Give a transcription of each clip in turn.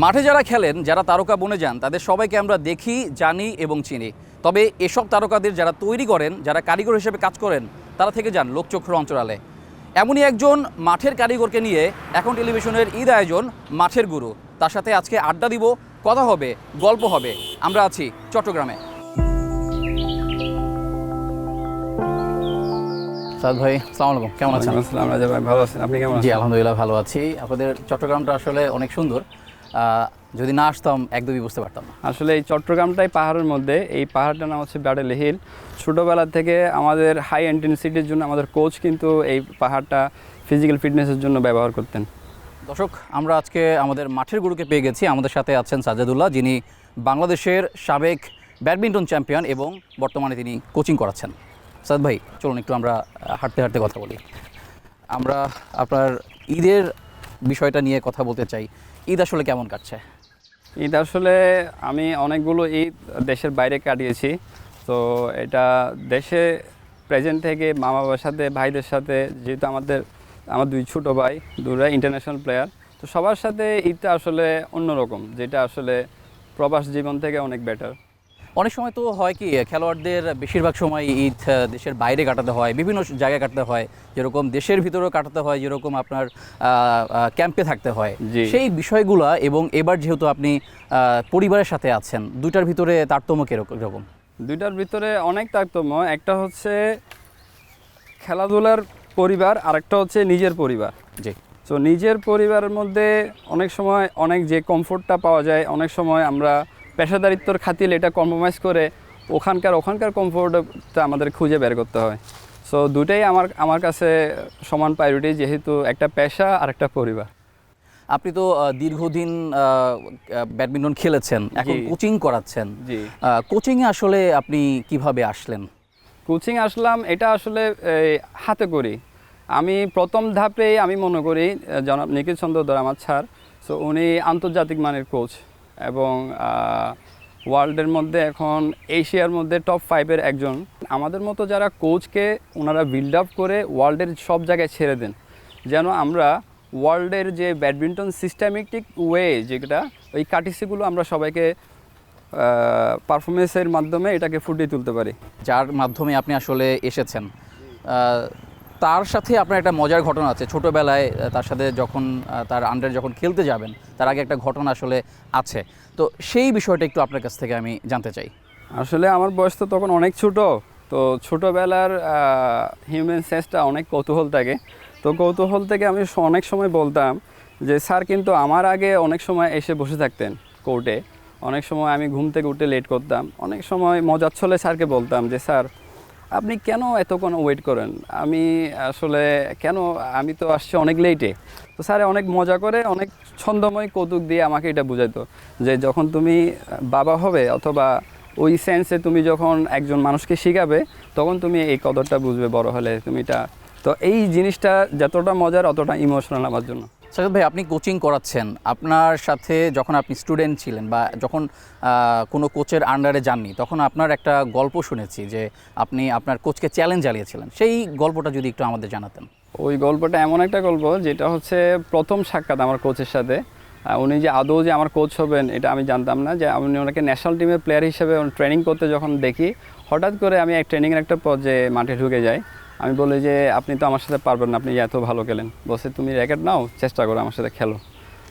মাঠে যারা খেলেন, যারা তারকা বনে যান, তাদের সবাইকে আমরা দেখি, জানি এবং চিনি। তবে এসব তারকাদের যারা তৈরি করেন, যারা কারিগর হিসেবে কাজ করেন, তারা থেকে যান লোকচক্ষুর অন্তরালে। এমনই একজন মাঠের কারিগরকে নিয়ে এখন টেলিভিশনের ঈদ আয়োজন মাঠের গুরু। তার সাথে আজকে আড্ডা দিব, কথা হবে, গল্প হবে। আমরা আছি চট্টগ্রামে। সাদ ভাই, আসসালামু আলাইকুম, কেমন আছেন? আসসালাম রাজা ভাই, ভালো আছেন? আপনি কেমন আছেন? জি আলহামদুলিল্লাহ ভালো আছি। আপনাদের চট্টগ্রামটা আসলে অনেক সুন্দর। যদি না আসতাম একদমই বুঝতে পারতাম না। আসলে এই চট্টগ্রামটাই পাহাড়ের মধ্যে, এই পাহাড়টার নাম হচ্ছে ব্যাডেল হিল। ছোটোবেলা থেকে আমাদের হাই ইন্টেন্সিটির জন্য আমাদের কোচ কিন্তু এই পাহাড়টা ফিজিক্যাল ফিটনেসের জন্য ব্যবহার করতেন। দর্শক, আমরা আজকে আমাদের মাঠের গুরুকে পেয়ে গেছি। আমাদের সাথে আছেন সাজ্জাদুল্লাহ, যিনি বাংলাদেশের সাবেক ব্যাডমিন্টন চ্যাম্পিয়ন এবং বর্তমানে তিনি কোচিং করাচ্ছেন। সাদ ভাই, চলুন একটু আমরা হাঁটতে হাঁটতে কথা বলি। আমরা আপনার ঈদের বিষয়টা নিয়ে কথা বলতে চাই। ঈদ আসলে কেমন কাটছে? ঈদ আসলে আমি অনেকগুলো ঈদ দেশের বাইরে কাটিয়েছি। তো এটা দেশে প্রেজেন্ট থেকে মা বাবার সাথে, ভাইদের সাথে, যেহেতু আমার দুই ছোটো ভাই, দুরা ইন্টারন্যাশনাল প্লেয়ার, তো সবার সাথে ঈদটা আসলে অন্যরকম, যেটা আসলে প্রবাস জীবন থেকে অনেক বেটার। অনেক সময় তো হয় কি, খেলোয়াড়দের বেশিরভাগ সময় ঈদ দেশের বাইরে কাটাতে হয়, বিভিন্ন জায়গায় কাটাতে হয়, যেরকম দেশের ভিতরেও কাটাতে হয়, যেরকম আপনার ক্যাম্পে থাকতে হয়। সেই বিষয়গুলো এবং এবার যেহেতু আপনি পরিবারের সাথে আছেন, দুইটার ভিতরে তারতম্য কীরকম? দুইটার ভিতরে অনেক তারতম্য। একটা হচ্ছে খেলাধুলার পরিবার, আরেকটা হচ্ছে নিজের পরিবার। জি। তো নিজের পরিবারের মধ্যে অনেক সময় অনেক যে কমফোর্টটা পাওয়া যায়, অনেক সময় আমরা পেশাদারিত্বর খাতিলে এটা কম্প্রোমাইজ করে ওখানকার কমফোর্টটা আমাদের খুঁজে বের করতে হয়। সো দুটাই আমার কাছে সমান প্রায়োরিটি, যেহেতু একটা পেশা আর একটা পরিবার। আপনি তো দীর্ঘদিন ব্যাডমিন্টন খেলেছেন, এখন কোচিং করাচ্ছেন। জি। কোচিংয়ে আসলে আপনি কিভাবে আসলেন? কোচিং আসলাম, এটা আসলে হাতে করি। আমি প্রথম ধাপেই আমি মনে করি জনাব নিখিল চন্দ্র ধর আমার স্যার, সো উনি আন্তর্জাতিক মানের কোচ এবং ওয়ার্ল্ডের মধ্যে এখন এশিয়ার মধ্যে টপ 5-এর একজন। আমাদের মতো যারা কোচকে ওনারা বিল্ড আপ করে ওয়ার্ল্ডের সব জায়গায় ছেড়ে দেন, যেন আমরা ওয়ার্ল্ডের যে ব্যাডমিন্টন সিস্টেমেটিক ওয়ে, যেটা ওই কাটিসিগুলো আমরা সবাইকে পারফরমেন্সের মাধ্যমে এটাকে ফুটিয়ে তুলতে পারি। যার মাধ্যমে আপনি আসলে এসেছেন, তার সাথে আপনার একটা মজার ঘটনা আছে। ছোটোবেলায় তার সাথে যখন তার আন্ডারে যখন খেলতে যাবেন, তার আগে একটা ঘটনা আসলে আছে। তো সেই বিষয়টা একটু আপনার কাছ থেকে আমি জানতে চাই। আসলে আমার বয়স তো তখন অনেক ছোটো, তো ছোটোবেলার হিউম্যান সেন্সটা অনেক কৌতূহল থাকে। তো কৌতূহল থেকে আমি অনেক সময় বলতাম যে স্যার কিন্তু আমার আগে অনেক সময় এসে বসে থাকতেন কোর্টে। অনেক সময় আমি ঘুম থেকে উঠে লেট করতাম। অনেক সময় মজার ছলে স্যারকে বলতাম যে স্যার আপনি কেন এতক্ষণ ওয়েট করেন, আমি তো আসছি অনেক লেটে। তো স্যার অনেক মজা করে, অনেক ছন্দময় কৌতুক দিয়ে আমাকে এটা বুঝাইতো যে যখন তুমি বাবা হবে অথবা ওই সেন্সে তুমি যখন একজন মানুষকে শেখাবে, তখন তুমি এই কদরটা বুঝবে বড় হলে তুমি এটা। তো এই জিনিসটা যতটা মজার অতটা ইমোশনাল আমার জন্য। সাজ্জাদ ভাই, আপনি কোচিং করাচ্ছেন, আপনার সাথে যখন আপনি স্টুডেন্ট ছিলেন বা যখন কোনো কোচের আন্ডারে যাননি, তখন আপনার একটা গল্প শুনেছি যে আপনি আপনার কোচকে চ্যালেঞ্জ জানিয়েছিলেন। সেই গল্পটা যদি একটু আমাদের জানাতেন। ওই গল্পটা এমন একটা গল্প, যেটা হচ্ছে প্রথম সাক্ষাৎ আমার কোচের সাথে। উনি যে আদৌ যে আমার কোচ হবেন এটা আমি জানতাম না। যে আমি ওনাকে ন্যাশনাল টিমের প্লেয়ার হিসেবে ট্রেনিং করতে যখন দেখি, হঠাৎ করে আমি এক ট্রেনিংয়ের একটা পর্যায়ে মাঠে ঢুকে যাই। আমি বলি যে আপনি তো আমার সাথে পারবেন না, আপনি এত ভালো খেলেন। বলছে তুমি র্যাকেট নাও, চেষ্টা করো আমার সাথে খেলো।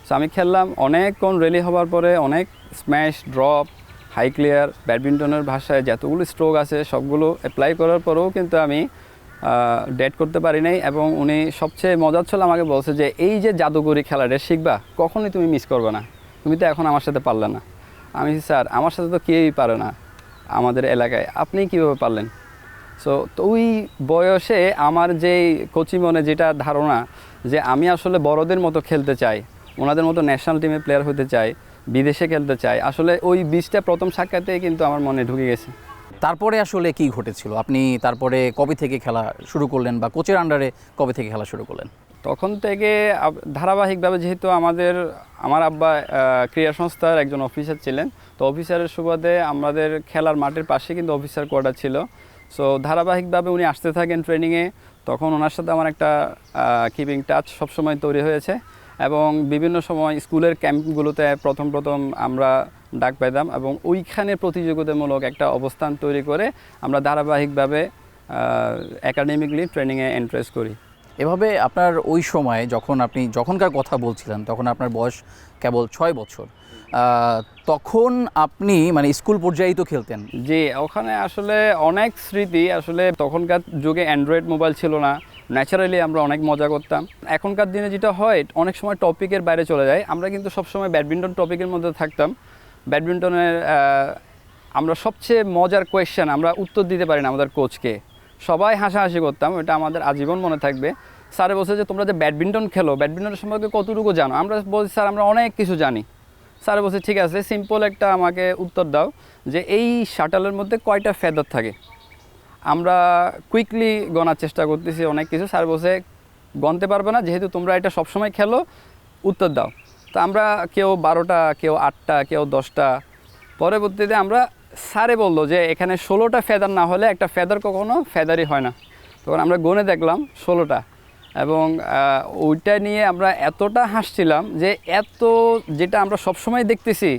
সো আমি খেললাম। অনেকক্ষণ রেলি হওয়ার পরে অনেক স্ম্যাশ, ড্রপ, হাই ক্লিয়ার, ব্যাডমিন্টনের ভাষায় যতগুলো স্ট্রোক আছে সবগুলো অ্যাপ্লাই করার পরেও কিন্তু আমি ডেট করতে পারি নাই। এবং উনি সবচেয়ে মজার ছিল, আমাকে বলছে যে এই যে জাদুকরি খেলাটা শিখবা, কখনোই তুমি মিস করবে না, তুমি তো এখন আমার সাথে পারলে না। আমি স্যার আমার সাথে তো কেউই পারে না আমাদের এলাকায়, আপনি কীভাবে পারলেন? সো তো ওই বয়সে আমার যেই কোচি মনে যেটা ধারণা যে আমি আসলে বড়দের মতো খেলতে চাই, ওনাদের মতো ন্যাশনাল টিমের প্লেয়ার হতে চাই, বিদেশে খেলতে চাই, আসলে ওই বীজটা প্রথম সাক্ষাতেই কিন্তু আমার মনে ঢুকে গেছে। তারপরে আসলে কি ঘটেছিল? আপনি তারপরে কবে থেকে খেলা শুরু করলেন বা কোচের আন্ডারে কবে থেকে খেলা শুরু করলেন? তখন থেকে ধারাবাহিকভাবে, যেহেতু আমার আব্বা ক্রীড়া সংস্থার একজন অফিসার ছিলেন, তো অফিসারের সুবাদে আমাদের খেলার মাঠের পাশে কিন্তু অফিসার কোয়ার্টার ছিল। সো ধারাবাহিকভাবে উনি আসতে থাকেন ট্রেনিংয়ে। তখন ওনার সাথে আমার একটা কিপিং টাচ সবসময় তৈরি হয়েছে। এবং বিভিন্ন সময় স্কুলের ক্যাম্পগুলোতে প্রথম আমরা ডাক পেতাম এবং ওইখানে প্রতিযোগিতামূলক একটা অবস্থান তৈরি করে আমরা ধারাবাহিকভাবে একাডেমিকলি ট্রেনিংয়ে এন্ট্রেস করি। এভাবে আপনার ওই সময় যখনকার কথা বলছিলেন তখন আপনার বয়স কেবল 6 বছর, তখন আপনি মানে স্কুল পর্যায়েই তো খেলতেন। জি, ওখানে আসলে অনেক স্মৃতি। আসলে তখনকার যুগে অ্যান্ড্রয়েড মোবাইল ছিল না, ন্যাচারালি আমরা অনেক মজা করতাম। এখনকার দিনে যেটা হয় অনেক সময় টপিকের বাইরে চলে যায়, আমরা কিন্তু সবসময় ব্যাডমিন্টন টপিকের মধ্যে থাকতাম। ব্যাডমিন্টনের আমরা সবচেয়ে মজার কোয়েশ্চেন আমরা উত্তর দিতে পারি না আমাদের কোচকে, সবাই হাসাহাসি করতাম, এটা আমাদের আজীবন মনে থাকবে। স্যারে বলছে যে তোমরা যে ব্যাডমিন্টন খেলো, ব্যাডমিন্টন সম্পর্কে কতটুকু জানো? আমরা বলছি স্যার আমরা অনেক কিছু জানি। স্যার বলছে ঠিক আছে, সিম্পল একটা আমাকে উত্তর দাও যে এই শাটলের মধ্যে কয়টা ফেদার থাকে। আমরা কুইকলি গণার চেষ্টা করতেছি অনেক কিছু। স্যার বলছে গণতে পারবে না, যেহেতু তোমরা এটা সবসময় খেলো, উত্তর দাও। তো আমরা কেউ 12টা, কেউ 8টা, কেউ 10টা। পরবর্তীতে আমরা স্যারে বললো যে এখানে 16টা ফেদার না হলে একটা ফেদার কখনো ফেদারই হয় না। তখন আমরা গণে দেখলাম 16টা, এবং ওইটা নিয়ে আমরা এতটা হাসছিলাম যে যেটা আমরা সবসময় দেখতেছি,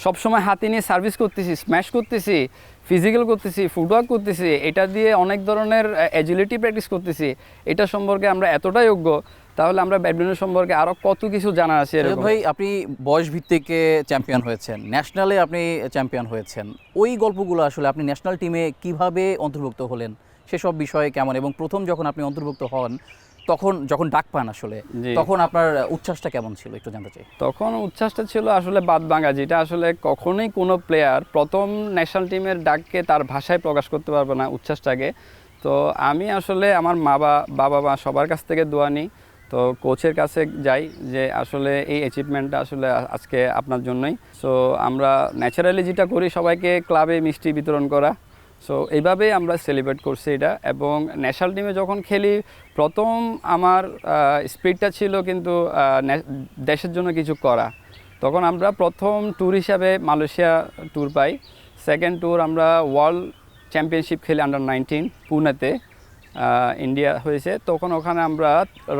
সবসময় হাতে নিয়ে সার্ভিস করতেছি, স্ম্যাশ করতেছি, ফিজিক্যাল করতেছি, ফুটওয়ার্ক করতেছি, এটা দিয়ে অনেক ধরনের এজিলিটি প্র্যাকটিস করতেছি, এটা সম্পর্কে আমরা এতটাই যোগ্য, তাহলে আমরা ব্যাডমিন্টন সম্পর্কে আরও কত কিছু জানা আছে। ভাই, আপনি বয়স ভিত্তিকে চ্যাম্পিয়ন হয়েছেন, ন্যাশনালে আপনি চ্যাম্পিয়ন হয়েছেন, ওই গল্পগুলো আসলে আপনি ন্যাশনাল টিমে কিভাবে অন্তর্ভুক্ত হলেন সেসব বিষয়ে কেমন, এবং প্রথম যখন আপনি অন্তর্ভুক্ত হন তখন যখন ডাক পান আসলে তখন আপনার উচ্ছ্বাসটা কেমন ছিল একটু জানতে চাই। তখন উচ্ছ্বাসটা ছিল আসলে বাদ ভাঙা, যেটা আসলে কখনোই কোনো প্লেয়ার প্রথম ন্যাশনাল টিমের ডাককে তার ভাষায় প্রকাশ করতে পারবে না উচ্ছ্বাসটাকে। তো আমি আসলে আমার বাবা সবার কাছ থেকে দোয়া নিই, তো কোচের কাছে যাই যে আসলে এই অ্যাচিভমেন্টটা আসলে আজকে আপনার জন্যই। সো আমরা ন্যাচারালি যেটা করি সবাইকে ক্লাবে মিষ্টি বিতরণ করা, সো এইভাবেই আমরা সেলিব্রেট করছি এটা। এবং ন্যাশনাল টিমে যখন খেলি প্রথম আমার স্পিডটা ছিল কিন্তু দেশের জন্য কিছু করা। তখন আমরা প্রথম ট্যুর হিসাবে মালয়েশিয়া ট্যুর পাই, সেকেন্ড ট্যুর আমরা ওয়ার্ল্ড চ্যাম্পিয়নশিপ খেলি আন্ডার-19 পুনেতে, ইন্ডিয়া হয়েছে। তখন ওখানে আমরা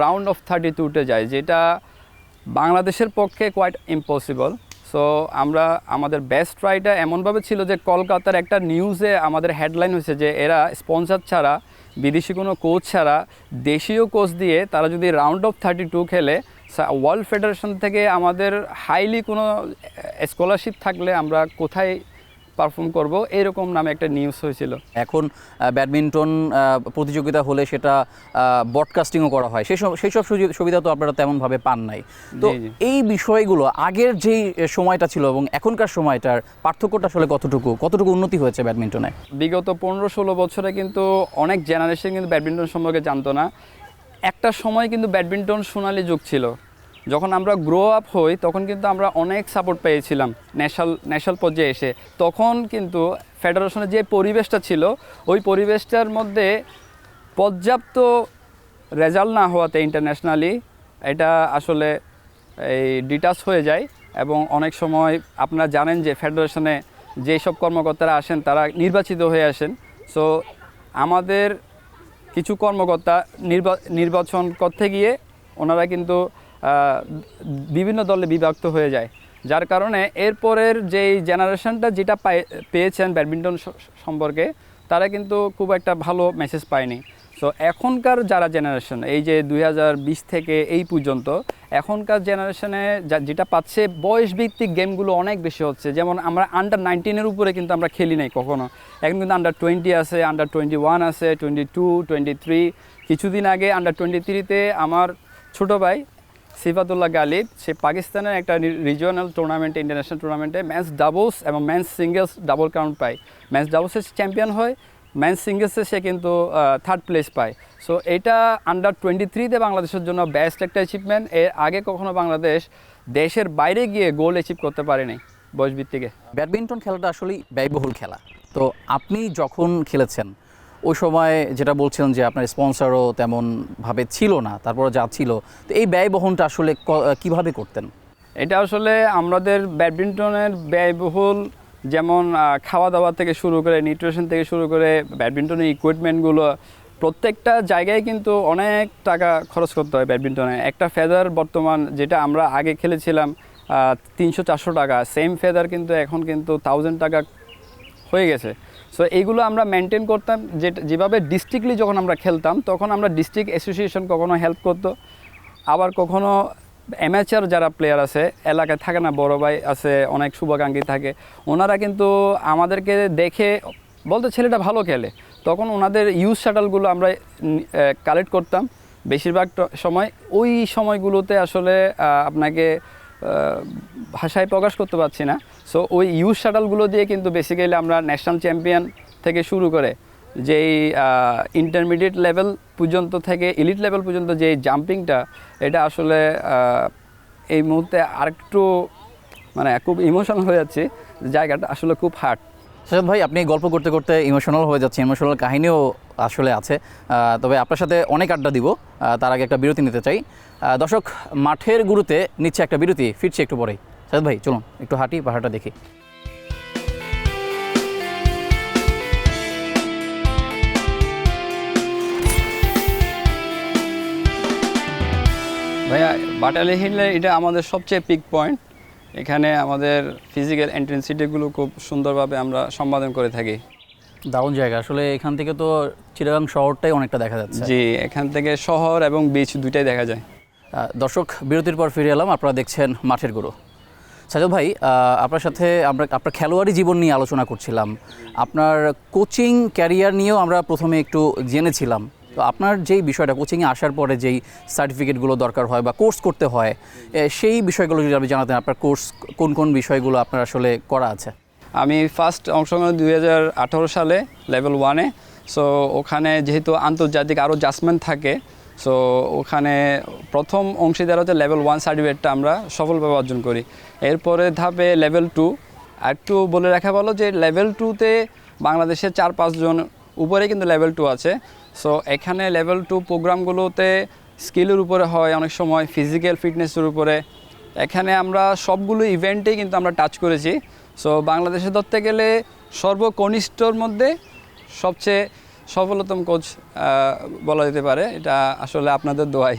রাউন্ড অফ 32-তে যাই, যেটা বাংলাদেশের পক্ষে কোয়াইট ইম্পসিবল। সো আমাদের বেস্ট ট্রাইটা এমনভাবে ছিল যে কলকাতার একটা নিউজে আমাদের হেডলাইন হয়েছে যে এরা স্পন্সর ছাড়া, বিদেশি কোনো কোচ ছাড়া, দেশীয় কোচ দিয়ে তারা যদি রাউন্ড অফ 32 খেলে, ওয়ার্ল্ড ফেডারেশন থেকে আমাদের হাইলি কোনো স্কলারশিপ থাকলে আমরা কোথায় পারফর্ম করব, এরকম নামে একটা নিউজ হয়েছিল। এখন ব্যাডমিন্টন প্রতিযোগিতা হলে সেটা ব্রডকাস্টিংও করা হয়, সেই সব সুবিধা তো আপনারা তেমনভাবে পান নাই। তো এই বিষয়গুলো আগের যেই সময়টা ছিল এবং এখনকার সময়টার পার্থক্যটা আসলে কতটুকু উন্নতি হয়েছে ব্যাডমিন্টনে? বিগত 15-16 বছরে কিন্তু অনেক জেনারেশন কিন্তু ব্যাডমিন্টন সম্পর্কে জানতো না। একটা সময় কিন্তু ব্যাডমিন্টন সোনালি যুগ ছিল। যখন আমরা গ্রো আপ হই তখন কিন্তু আমরা অনেক সাপোর্ট পেয়েছিলাম ন্যাশনাল পর্যায়ে এসে। তখন কিন্তু ফেডারেশনের যে পরিবেশটা ছিল ওই পরিবেশটার মধ্যে পর্যাপ্ত রেজাল্ট না হওয়াতে ইন্টারন্যাশনালি এটা আসলে এই ডিটাচ হয়ে যায়। এবং অনেক সময় আপনারা জানেন যে ফেডারেশনে যেসব কর্মকর্তারা আসেন তারা নির্বাচিত হয়ে আসেন। সো আমাদের কিছু কর্মকর্তা নির্বাচন করতে গিয়ে ওনারা কিন্তু বিভিন্ন দলে বিভক্ত হয়ে যায়, যার কারণে এরপরের যেই জেনারেশনটা যেটা পেয়েছেন ব্যাডমিন্টন সম্পর্কে তারা কিন্তু খুব একটা ভালো মেসেজ পায়নি। সো এখনকার যারা জেনারেশন, এই যে 2020 থেকে এই পর্যন্ত এখনকার জেনারেশনে যেটা পাচ্ছে, বয়সভিত্তিক গেমগুলো অনেক বেশি হচ্ছে। যেমন আমরা আন্ডার-19 উপরে কিন্তু আমরা খেলি নাই কখনো, এখন কিন্তু আন্ডার-20 আছে, আন্ডার-21 আছে, 22, 23। কিছুদিন আগে আন্ডার-23-তে আমার ছোটো ভাই সিফাতুল্লাহ গালিব, সে পাকিস্তানের একটা রিজিওনাল টুর্নামেন্টে, ইন্টারন্যাশনাল টুর্নামেন্টে ম্যাচ ডাবলস এবং ম্যাচ সিঙ্গলস ডাবল কাউন্ট পায়। ম্যাচ ডাবলসে চ্যাম্পিয়ন হয়, ম্যাচ সিঙ্গলসে সে কিন্তু 3rd প্লেস পায়। সো এটা আন্ডার-23-তে বাংলাদেশের জন্য বেস্ট একটা অ্যাচিভমেন্ট। এর আগে কখনো বাংলাদেশ দেশের বাইরে গিয়ে গোল অ্যাচিভ করতে পারেনি বয়সভিত্তিকে। ব্যাডমিন্টন খেলাটা আসলেই ব্যয়বহুল খেলা। তো আপনি যখন খেলেছেন ওই সময় যেটা বলছিলেন যে আপনার স্পন্সরও তেমনভাবে ছিল না, তারপরে যা ছিল, তো এই ব্যয়বহনটা আসলে কিভাবে করতেন? এটা আসলে আমাদের ব্যাডমিন্টনের ব্যয়বহুল, যেমন খাওয়া দাওয়া থেকে শুরু করে, নিউট্রিশন থেকে শুরু করে, ব্যাডমিন্টনের ইকুইপমেন্টগুলো, প্রত্যেকটা জায়গায় কিন্তু অনেক টাকা খরচ করতে হয় ব্যাডমিন্টনে। একটা ফেদার বর্তমান যেটা আমরা আগে খেলেছিলাম 300-400 টাকা, সেম ফেদার কিন্তু এখন কিন্তু 1000 টাকা হয়ে গেছে। সো এইগুলো আমরা মেনটেন করতাম, যেভাবে ডিস্ট্রিক্টলি যখন আমরা খেলতাম তখন আমরা ডিস্ট্রিক্ট অ্যাসোসিয়েশন কখনো হেল্প করতো, আবার কখনো অ্যামেচার যারা প্লেয়ার আছে এলাকায় থাকে না, বড় ভাই আছে, অনেক শুভাকাঙ্ক্ষী থাকে, ওনারা কিন্তু আমাদেরকে দেখে বলতে ছেলেটা ভালো খেলে, তখন ওনাদের ইউজ শাটলগুলো আমরা কালেক্ট করতাম। বেশিরভাগ সময় ওই সময়গুলোতে আসলে আপনাকে ভাষায় প্রকাশ করতে পারছি না। সো ওই ইউজ শাটলগুলো দিয়ে কিন্তু বেসিক্যালি আমরা ন্যাশনাল চ্যাম্পিয়ন থেকে শুরু করে যেই ইন্টারমিডিয়েট লেভেল পর্যন্ত থেকে এলিট লেভেল পর্যন্ত যে জাম্পিংটা, এটা আসলে এই মুহূর্তে আরেকটু মানে খুব ইমোশনাল হয়ে যাচ্ছে, জায়গাটা আসলে খুব হার্ড। সাজ্জাদ ভাই, আপনি গল্প করতে করতে ইমোশনাল হয়ে যাচ্ছে, ইমোশনাল কাহিনীও আসলে আছে। তবে আপনার সাথে অনেক আড্ডা দিব, তার আগে একটা বিরতি নিতে চাই। দর্শক, মাঠের গুরুতে নিচ্ছে একটা বিরতি, ফিরছে একটু পরেই। সাজ্জাদ ভাই চলুন একটু হাঁটি, পাহাড়টা দেখি। ভাইয়া, বাটালি হিলে এটা আমাদের সবচেয়ে পিক পয়েন্ট। এখানে আমাদের ফিজিক্যাল ইন্টেন্সিটিগুলো খুব সুন্দরভাবে আমরা সম্পাদন করে থাকি। দারুণ জায়গা আসলে, এখান থেকে তো চিটাগাং শহরটাই অনেকটা দেখা যাচ্ছে। জি, এখান থেকে শহর এবং বিচ দুইটাই দেখা যায়। দর্শক, বিরতির পর ফিরে এলাম, আপনারা দেখছেন মাঠের গুরু। সাজ্জাদ ভাই, আপনার সাথে আমরা আপনার খেলোয়াড়ি জীবন নিয়ে আলোচনা করছিলাম, আপনার কোচিং ক্যারিয়ার নিয়েও আমরা প্রথমে একটু জেনেছিলাম। তো আপনার যেই বিষয়টা কোচিংয়ে আসার পরে যেই সার্টিফিকেটগুলো দরকার হয় বা কোর্স করতে হয়, সেই বিষয়গুলো যদি আপনি জানাতেন, আপনার কোর্স কোন কোন বিষয়গুলো আপনার আসলে করা আছে? আমি ফার্স্ট অংশগ্রহণ 2018 সালে লেভেল 1-এ। সো ওখানে যেহেতু আন্তর্জাতিক আরও জাজমেন্ট থাকে, সো ওখানে প্রথম অংশীদার হচ্ছে লেভেল 1 সার্টিফিকেটটা আমরা সফলভাবে অর্জন করি। এরপরে ধাপে লেভেল 2। একটু বলে রাখা ভালো যে লেভেল 2-তে বাংলাদেশের 4-5 জন উপরে কিন্তু লেভেল 2 আছে। সো এখানে লেভেল 2 প্রোগ্রামগুলোতে স্কিলের উপরে হয়, অনেক সময় ফিজিক্যাল ফিটনেসের উপরে। এখানে আমরা সবগুলো ইভেন্টেই কিন্তু আমরা টাচ করেছি। সো বাংলাদেশে ধরতে গেলে সর্বকনিষ্ঠর মধ্যে সবচেয়ে সফলতম কোচ বলা যেতে পারে, এটা আসলে আপনাদের দোয়াই।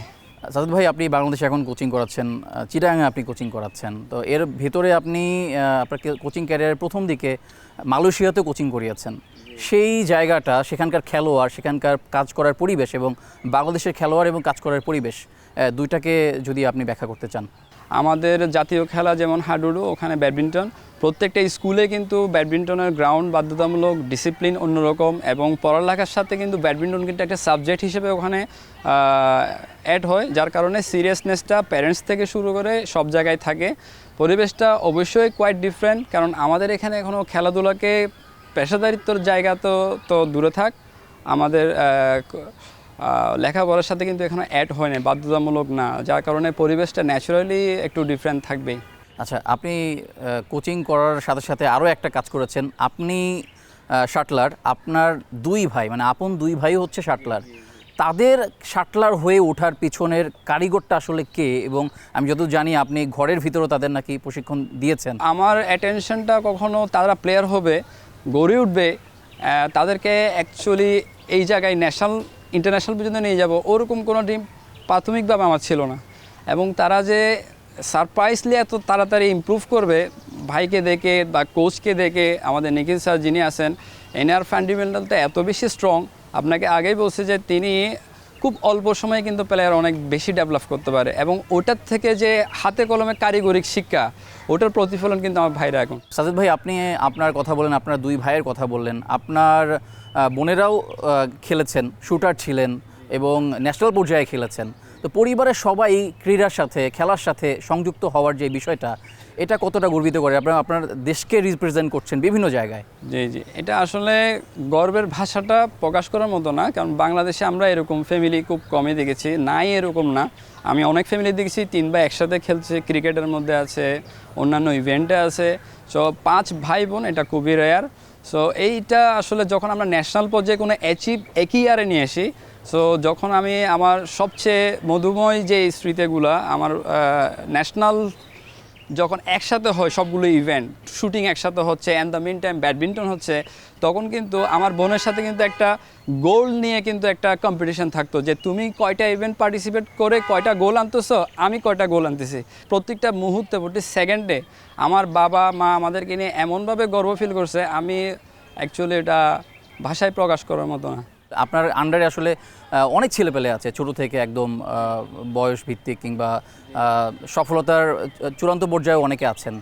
সাজ্জাদ ভাই, আপনি বাংলাদেশে এখন কোচিং করাচ্ছেন, চিটাগাংয়ে আপনি কোচিং করাচ্ছেন, তো এর ভিতরে আপনি আপনার কোচিং ক্যারিয়ারের প্রথম দিকে মালয়েশিয়াতে কোচিং করিয়েছেন। সেই জায়গাটা, সেখানকার খেলোয়াড়, সেখানকার কাজ করার পরিবেশ এবং বাংলাদেশের খেলোয়াড় এবং কাজ করার পরিবেশ, দুইটাকে যদি আপনি ব্যাখ্যা করতে চান। আমাদের জাতীয় খেলা যেমন হাডুডু, ওখানে ব্যাডমিন্টন। প্রত্যেকটা স্কুলে কিন্তু ব্যাডমিন্টনের গ্রাউন্ড বাধ্যতামূলক, ডিসিপ্লিন অন্যরকম, এবং পড়ালেখার সাথে কিন্তু ব্যাডমিন্টন কিন্তু একটা সাবজেক্ট হিসেবে ওখানে অ্যাড হয়, যার কারণে সিরিয়াসনেসটা প্যারেন্টস থেকে শুরু করে সব জায়গায় থাকে। পরিবেশটা অবশ্যই কোয়াইট ডিফারেন্ট, কারণ আমাদের এখানে এখনও খেলাধুলাকে পেশাদারিত্বর জায়গা তো দূরে থাক, আমাদের লেখাপড়ার সাথে কিন্তু এখানে অ্যাড হয় না, বাধ্যতামূলক না, যার কারণে পরিবেশটা ন্যাচারালি একটু ডিফারেন্ট থাকবেই। আচ্ছা, আপনি কোচিং করার সাথে সাথে আরও একটা কাজ করেছেন, আপনি শাটলার, আপনার দুই ভাই মানে আপন দুই ভাই হচ্ছে শাটলার, তাদের শাটলার হয়ে ওঠার পিছনের কারিগরটা আসলে কে? এবং আমি যতদূর জানি আপনি ঘরের ভিতরেও তাদের নাকি প্রশিক্ষণ দিয়েছেন। আমার অ্যাটেনশনটা কখনো তারা প্লেয়ার হবে, গড়ে উঠবে, তাদেরকে অ্যাকচুয়ালি এই জায়গায় ইন্টারন্যাশনাল পর্যন্ত নিয়ে যাব, ওরকম কোনো ড্রিম প্রাথমিকভাবে আমার ছিল না। এবং তারা যে সারপ্রাইজলি এত তাড়াতাড়ি ইমপ্রুভ করবে ভাইকে দেখে বা কোচকে দেখে, আমাদের নিখিল স্যার যিনি আছেন, এনার ফান্ডামেন্টালটা এত বেশি স্ট্রং। আপনাকে আগেই বলছে যে তিনি খুব অল্প সময়ে কিন্তু প্লেয়ার অনেক বেশি ডেভেলপ করতে পারে, এবং ওটার থেকে যে হাতে কলমে কারিগরিক শিক্ষা, ওটার প্রতিফলন কিন্তু আমার ভাইরা এখন। সাজ্জাদ ভাই, আপনি আপনার কথা বলেন, আপনার দুই ভাইয়ের কথা বললেন, আপনার বোনেরাও খেলেছেন, শুটার ছিলেন এবং ন্যাশনাল পর্যায়ে খেলেছেন। তো পরিবারের সবাই ক্রীড়ার সাথে, খেলার সাথে সংযুক্ত হওয়ার যে বিষয়টা, এটা কতটা গর্বিত করে? আপনারা আপনার দেশকে রিপ্রেজেন্ট করছেন বিভিন্ন জায়গায়। জি জি, এটা আসলে গর্বের ভাষাটা প্রকাশ করার মতো না, কারণ বাংলাদেশে আমরা এরকম ফ্যামিলি খুব কমই দেখেছি, নাই এরকম না। আমি অনেক ফ্যামিলি দেখেছি 3 ভাই একসাথে খেলছে, ক্রিকেটের মধ্যে আছে, অন্যান্য ইভেন্টে আছে। সো 5 ভাই বোন, এটা খুবই রেয়ার। সো এইটা আসলে যখন আমরা ন্যাশনাল পর্যায়ে কোনো অ্যাচিভ একই ইয়ারে নিয়ে আসি, সো যখন আমি আমার সবচেয়ে মধুময় যে স্মৃতিগুলো, আমার ন্যাশনাল যখন একসাথে হয় সবগুলো ইভেন্ট, শুটিং একসাথে হচ্ছে, and the mean time badminton হচ্ছে, তখন কিন্তু আমার বোনের সাথে কিন্তু একটা গোল নিয়ে কিন্তু একটা কম্পিটিশন থাকতো যে তুমি কয়টা ইভেন্ট পার্টিসিপেট করে কয়টা গোল আনতেছো, আমি কয়টা গোল আনতেছি। প্রত্যেকটা মুহূর্তে প্রতি সেকেন্ডে আমার বাবা মা আমাদেরকে নিয়ে এমনভাবে গর্ব ফিল করছে, আমি অ্যাকচুয়ালি এটা ভাষায় প্রকাশ করার মতো না। আপনার আন্ডারে আসলে অনেক ছেলেপেলে আছে, ছোট থেকে একদম বয়স ভিত্তিক কিংবা সফলতার চূড়ান্ত পর্যায়ে অনেকে আছেন।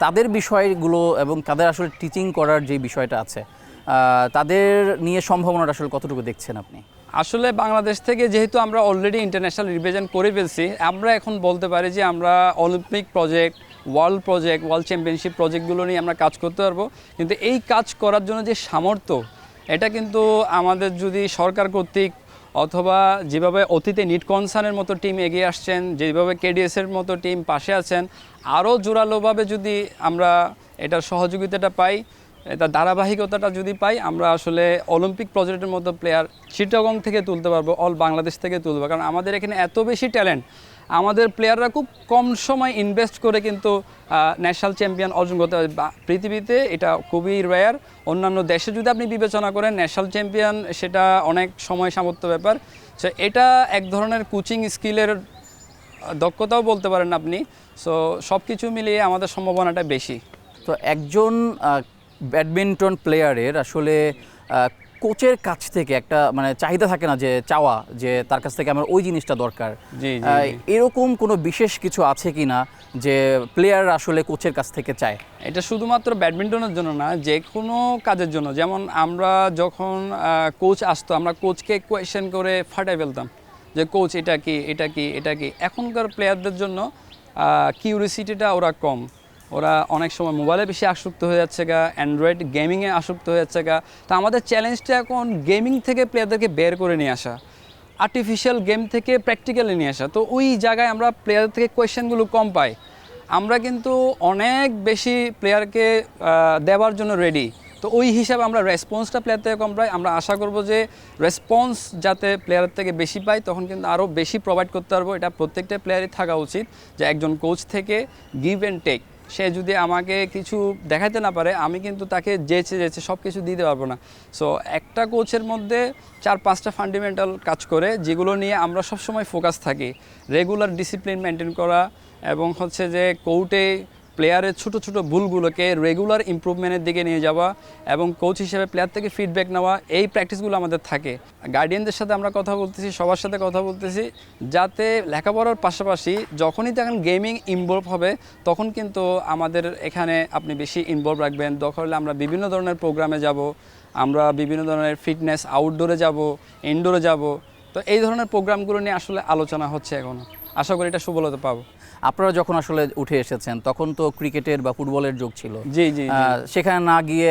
তাদের বিষয়গুলো এবং তাদের আসলে টিচিং করার যে বিষয়টা আছে, তাদের নিয়ে সম্ভাবনাটা আসলে কতটুকু দেখছেন আপনি? আসলে বাংলাদেশ থেকে যেহেতু আমরা অলরেডি ইন্টারন্যাশনাল রিপ্রেজেন্ট করে ফেলছি, আমরা এখন বলতে পারি যে আমরা অলিম্পিক প্রজেক্ট, ওয়ার্ল্ড চ্যাম্পিয়নশিপ প্রজেক্টগুলো নিয়ে আমরা কাজ করতে পারবো। কিন্তু এই কাজ করার জন্য যে সামর্থ্য, এটা কিন্তু আমাদের যদি সরকার কর্তৃক অথবা যেভাবে অতীতে নিট কনসার্নের মতো টিম এগিয়ে আসছেন, যেভাবে কেডিএসের মতো টিম পাশে আছেন, আরও জোরালোভাবে যদি আমরা এটার সহযোগিতাটা পাই, এটা ধারাবাহিকতাটা যদি পাই, আমরা আসলে অলিম্পিক প্রজেক্টের মতো প্লেয়ার চিটাগং থেকে তুলতে পারবো, অল বাংলাদেশ থেকে তুলবো। কারণ আমাদের এখানে এত বেশি ট্যালেন্ট, আমাদের প্লেয়াররা খুব কম সময় ইনভেস্ট করে কিন্তু ন্যাশনাল চ্যাম্পিয়ন অর্জন করতে পারে। পৃথিবীতে এটা খুবই রেয়ার। অন্যান্য দেশে যদি আপনি বিবেচনা করেন ন্যাশনাল চ্যাম্পিয়ন, সেটা অনেক সময় সামর্থ্য ব্যাপার। সো এটা এক ধরনের কোচিং স্কিলের দক্ষতাও বলতে পারেন আপনি। সো সব কিছু মিলিয়ে আমাদের সম্ভাবনাটা বেশি। তো একজন ব্যাডমিন্টন প্লেয়ারের আসলে কোচের কাছ থেকে একটা মানে চাহিদা থাকে না, যে চাওয়া যে তার কাছ থেকে আমার ওই জিনিসটা দরকার, জি এরকম কোনো বিশেষ কিছু আছে কি না যে প্লেয়ার আসলে কোচের কাছ থেকে চায়? এটা শুধুমাত্র ব্যাডমিন্টনের জন্য না, যে কোনো কাজের জন্য। যেমন আমরা যখন কোচ আসতো, আমরা কোচকে কোয়েশ্চেন করে ফাটাই ফেলতাম যে কোচ এটা কি, এটা কি, এটা কি। এখনকার প্লেয়ারদের জন্য কিউরিসিটিটা ওরা কম, ওরা অনেক সময় মোবাইলে বেশি আসক্ত হয়ে যাচ্ছে গা, অ্যান্ড্রয়েড গেমিংয়ে আসক্ত হয়ে যাচ্ছে গা। তো আমাদের চ্যালেঞ্জটা এখন গেমিং থেকে প্লেয়ারদেরকে বের করে নিয়ে আসা, আর্টিফিশিয়াল গেম থেকে প্র্যাকটিক্যালি নিয়ে আসা। তো ওই জায়গায় আমরা প্লেয়ারদের থেকে কোয়েশ্চেনগুলো কম পাই। আমরা কিন্তু অনেক বেশি প্লেয়ারকে দেওয়ার জন্য রেডি। তো ওই হিসাবে আমরা রেসপন্সটা প্লেয়ার থেকে কম পাই। আমরা আশা করব যে রেসপন্স যাতে প্লেয়ার থেকে বেশি পাই, তখন কিন্তু আরও বেশি প্রোভাইড করতে পারবো। এটা প্রত্যেকটা প্লেয়ারই থাকা উচিত যে একজন কোচ থেকে গিভ অ্যান্ড টেক। সে যদি আমাকে কিছু দেখাতে না পারে, আমি কিন্তু তাকে যেচে সব কিছু দিতে পারবো না। সো একটা কোচের মধ্যে 4-5টা ফান্ডামেন্টাল কাজ করে, যেগুলো নিয়ে আমরা সবসময় ফোকাস থাকি। রেগুলার ডিসিপ্লিন মেনটেন করা, এবং হচ্ছে যে কোর্টে প্লেয়ারের ছোট ছোট ভুলগুলোকে রেগুলার ইমপ্রুভমেন্টের দিকে নিয়ে যাওয়া, এবং কোচ হিসেবে প্লেয়ার থেকে ফিডব্যাক নেওয়া, এই প্র্যাকটিসগুলো আমাদের থাকে। গার্ডিয়ানদের সাথে আমরা কথা বলতেছি, সবার সাথে কথা বলতেছি, যাতে লেখাপড়ার পাশাপাশি যখনই দেখেন গেমিং ইনভলভ হবে, তখন কিন্তু আমাদের এখানে আপনি বেশি ইনভলভ রাখবেন। দরকার হলে আমরা বিভিন্ন ধরনের প্রোগ্রামে যাব, আমরা বিভিন্ন ধরনের ফিটনেস, আউটডোরে যাব, ইনডোরে যাব। তো এই ধরনের প্রোগ্রামগুলো নিয়ে আসলে আলোচনা হচ্ছে এখনও। আশা করি এটা সফলতা পাবো। আপনারা যখন আসলে উঠে এসেছেন, তখন তো ক্রিকেটের বা ফুটবলের যুগ ছিল, জি জি, সেখানে না গিয়ে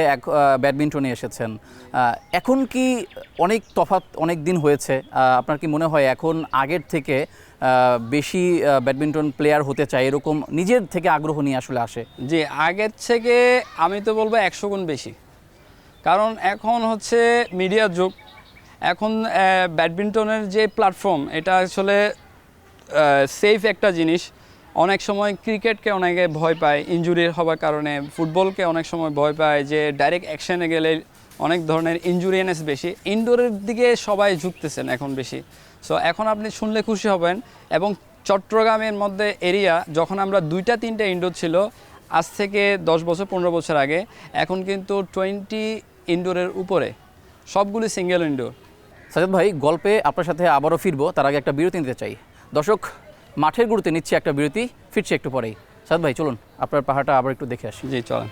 ব্যাডমিন্টনে এসেছেন। এখন কি অনেক তফাৎ, অনেক দিন হয়েছে, আপনার কি মনে হয় এখন আগের থেকে বেশি ব্যাডমিন্টন প্লেয়ার হতে চায়, এরকম নিজের থেকে আগ্রহ নিয়ে আসলে আসে? জি, আগের থেকে আমি তো বলবো 100 গুণ বেশি। কারণ এখন হচ্ছে মিডিয়ার যুগ। এখন ব্যাডমিন্টনের যে প্ল্যাটফর্ম, এটা আসলে সেফ একটা জিনিস। অনেক সময় ক্রিকেটকে অনেকে ভয় পায় ইনজুরি হওয়ার কারণে, ফুটবলকে অনেক সময় ভয় পায় যে ডাইরেক্ট অ্যাকশনে গেলে অনেক ধরনের ইনজুরিনেস বেশি। ইনডোরের দিকে সবাই ঝুঁকতেছেন এখন বেশি। সো এখন আপনি শুনলে খুশি হবেন, এবং চট্টগ্রামের মধ্যে এরিয়া যখন আমরা 2-3টা ইনডোর ছিল আজ থেকে 10 বছর 15 বছর আগে, এখন কিন্তু 20 ইনডোরের উপরে, সবগুলি সিঙ্গেল ইনডোর। সাজ্জাদ ভাই, গল্পে আপনার সাথে আবারও ফিরবো, তার আগে একটা বিরতি নিতে চাই। দর্শক, মাঠের গুরুতে নিচ্ছে একটা বিরতি, ফিরছে একটু পরেই। সাজ্জাদ ভাই চলুন আপনার পাহাড়টা আবার একটু দেখে আসি। জি চলেন।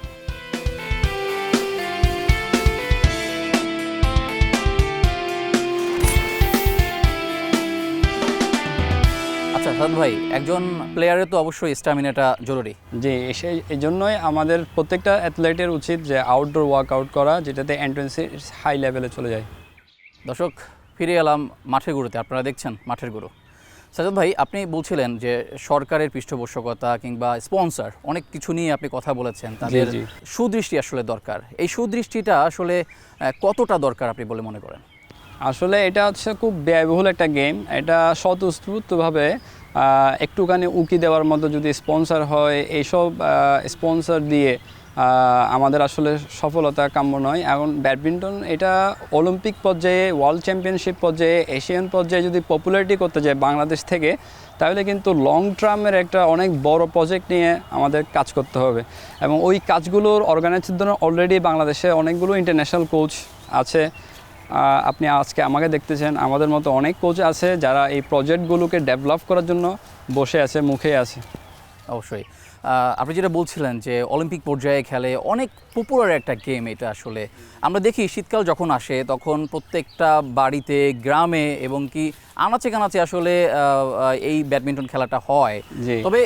আচ্ছা সাজ্জাদ ভাই, একজন প্লেয়ারের তো অবশ্যই স্ট্যামিনাটা জরুরি। জি, এই জন্যই আমাদের প্রত্যেকটা অ্যাথলেটের উচিত যে আউটডোর ওয়ার্কআউট করা, যেটাতে এন্ট্রেন্সে হাই লেভেলে চলে যায়। দর্শক, ফিরে এলাম মাঠের গুরুতে, আপনারা দেখছেন মাঠের গুরু। সাজ্জাদ ভাই, আপনি বলছিলেন যে সরকারের পৃষ্ঠপোষকতা কিংবা স্পন্সর অনেক কিছু নিয়ে আপনি কথা বলেছেন, তাদের সুদৃষ্টি আসলে দরকার। এই সুদৃষ্টিটা আসলে কতটা দরকার আপনি বলে মনে করেন? আসলে এটা হচ্ছে খুব ব্যয়বহুল একটা গেম। এটা স্বতঃস্ফূর্তভাবে একটুখানি উকি দেওয়ার মতো যদি স্পন্সর হয়, এইসব স্পন্সর দিয়ে আমাদের আসলে সফলতা কাম্য নয়। এখন ব্যাডমিন্টন এটা অলিম্পিক পর্যায়ে, ওয়ার্ল্ড চ্যাম্পিয়নশিপ পর্যায়ে, এশিয়ান পর্যায়ে যদি পপুলারিটি করতে যায় বাংলাদেশ থেকে, তাহলে কিন্তু লং টার্মের একটা অনেক বড় প্রজেক্ট নিয়ে আমাদের কাজ করতে হবে। এবং ওই কাজগুলোর অর্গানাইজের জন্য অলরেডি বাংলাদেশে অনেকগুলো ইন্টারন্যাশনাল কোচ আছে। আপনি আজকে আমাকে দেখতেছেন, আমাদের মতো অনেক কোচ আছে যারা এই প্রজেক্টগুলোকে ডেভেলপ করার জন্য বসে আছে, মুখে আছে। অবশ্যই আপনি যেটা বলছিলেন যে অলিম্পিক পর্যায়ে খেলে, অনেক পপুলার একটা গেম এটা। আসলে আমরা দেখি শীতকাল যখন আসে তখন প্রত্যেকটা বাড়িতে, গ্রামে এবং কি আনাচে কানাচে আসলে এই ব্যাডমিন্টন খেলাটা হয়। তবে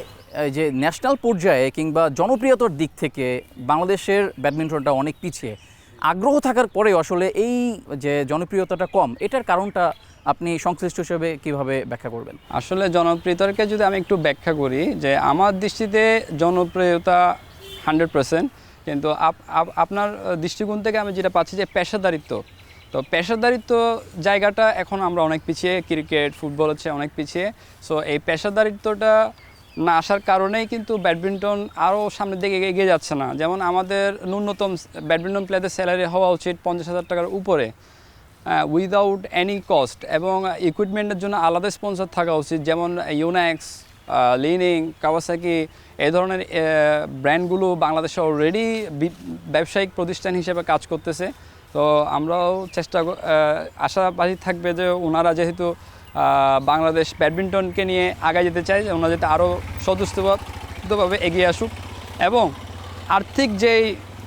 যে ন্যাশনাল পর্যায়ে কিংবা জনপ্রিয়তার দিক থেকে বাংলাদেশের ব্যাডমিন্টনটা অনেক পিছিয়ে। আগ্রহ থাকার পরেও আসলে এই যে জনপ্রিয়তাটা কম, এটার কারণটা আপনি সংশ্লিষ্ট হিসেবে কিভাবে ব্যাখ্যা করবেন? আসলে জনপ্রিয়তাকে যদি আমি একটু ব্যাখ্যা করি, যে আমার দৃষ্টিতে জনপ্রিয়তা 100%, কিন্তু আপনার দৃষ্টিকোণ থেকে আমি যেটা পাচ্ছি যে পেশাদারিত্ব, তো পেশাদারিত্ব জায়গাটা এখন আমরা অনেক পিছিয়ে, ক্রিকেট, ফুটবল হচ্ছে অনেক পিছিয়ে। সো এই পেশাদারিত্বটা না আসার কারণেই কিন্তু ব্যাডমিন্টন আরও সামনের দিকে এগিয়ে যাচ্ছে না। যেমন আমাদের ন্যূনতম ব্যাডমিন্টন প্লেয়ারদের স্যালারি হওয়া উচিত 50,000 টাকার উপরে, উইদাউট এনি কস্ট, এবং ইকুইপমেন্টের জন্য আলাদা স্পন্সর থাকা উচিত। যেমন ইউনাক্স, লিনিং, কাওয়াসাকি, এই ধরনের ব্র্যান্ডগুলো বাংলাদেশে অলরেডি ব্যবসায়িক প্রতিষ্ঠান হিসেবে কাজ করতেছে। তো আমরাও আশাবাদী থাকবে যে ওনারা যেহেতু বাংলাদেশ ব্যাডমিন্টনকে নিয়ে আগায় যেতে চায়, ওনারা যাতে আরও স্বতঃস্ফূর্তভাবে এগিয়ে আসুক। এবং আর্থিক যেই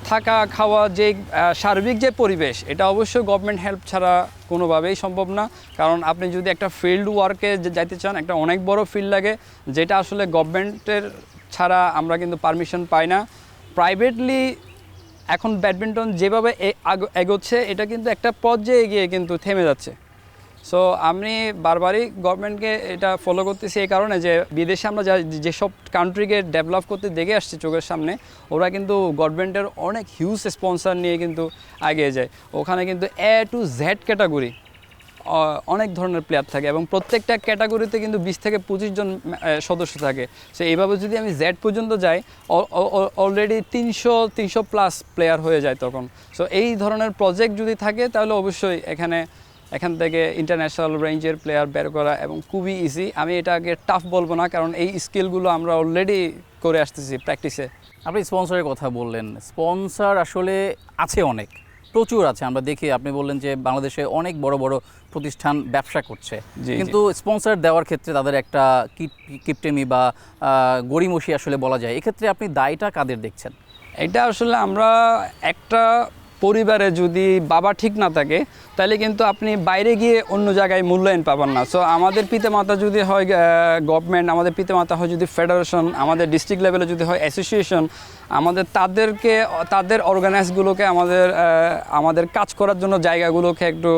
থাকা খাওয়া, যে সার্বিক যে পরিবেশ, এটা অবশ্যই গভর্নমেন্ট হেল্প ছাড়া কোনোভাবেই সম্ভব না। কারণ আপনি যদি একটা ফিল্ড ওয়ার্কে যাইতে চান, একটা অনেক বড় ফিল্ড লাগে, যেটা আসলে গভর্নমেন্টের ছাড়া আমরা কিন্তু পারমিশন পাই না। প্রাইভেটলি এখন ব্যাডমিন্টন যেভাবে এগোচ্ছে, এটা কিন্তু একটা পর্যায়ে গিয়ে কিন্তু থেমে যাচ্ছে। সো আমি বারবারই গভর্নমেন্টকে এটা ফলো করতেছি এই কারণে যে বিদেশে আমরা যেসব কান্ট্রিকে ডেভেলপ করতে দেখে আসছি চোখের সামনে, ওরা কিন্তু গভর্নমেন্টের অনেক হিউজ স্পন্সর নিয়ে কিন্তু এগিয়ে যায়। ওখানে কিন্তু A to Z ক্যাটাগরি অনেক ধরনের প্লেয়ার থাকে, এবং প্রত্যেকটা ক্যাটাগরিতে কিন্তু 20 থেকে 25 জন সদস্য থাকে। সো এইভাবে যদি আমি Z পর্যন্ত যাই, অলরেডি 300+ প্লেয়ার হয়ে যায় তখন। সো এই ধরনের প্রজেক্ট যদি থাকে, তাহলে অবশ্যই এখান থেকে ইন্টারন্যাশনাল রেঞ্জের প্লেয়ার বের করা এবং খুবই ইজি। আমি এটাকে টাফ বলবো না, কারণ এই স্কিলগুলো আমরা অলরেডি করে আসতেছি প্র্যাকটিসে। আপনি স্পন্সরের কথা বললেন, স্পন্সর আসলে আছে, অনেক, প্রচুর আছে। আমরা দেখি, আপনি বললেন যে বাংলাদেশে অনেক বড় বড় প্রতিষ্ঠান ব্যবসা করছে, কিন্তু স্পন্সর দেওয়ার ক্ষেত্রে তাদের একটা কিপটেমি বা গড়িমসি আসলে বলা যায়। এক্ষেত্রে আপনি দায়টা কাদের দেখছেন? এটা আসলে আমরা একটা পরিবারে যদি বাবা ঠিক না থাকে, তাহলে কিন্তু আপনি বাইরে গিয়ে অন্য জায়গায় মূল্যায়ন পাবেন না। সো আমাদের পিতামাতা যদি হয় গভর্নমেন্ট, আমাদের পিতামাতা হয় যদি ফেডারেশন, আমাদের ডিস্ট্রিক্ট লেভেলে যদি হয় অ্যাসোসিয়েশন, তাদের অর্গানাইজগুলোকে আমাদের কাজ করার জন্য জায়গাগুলোকে একটু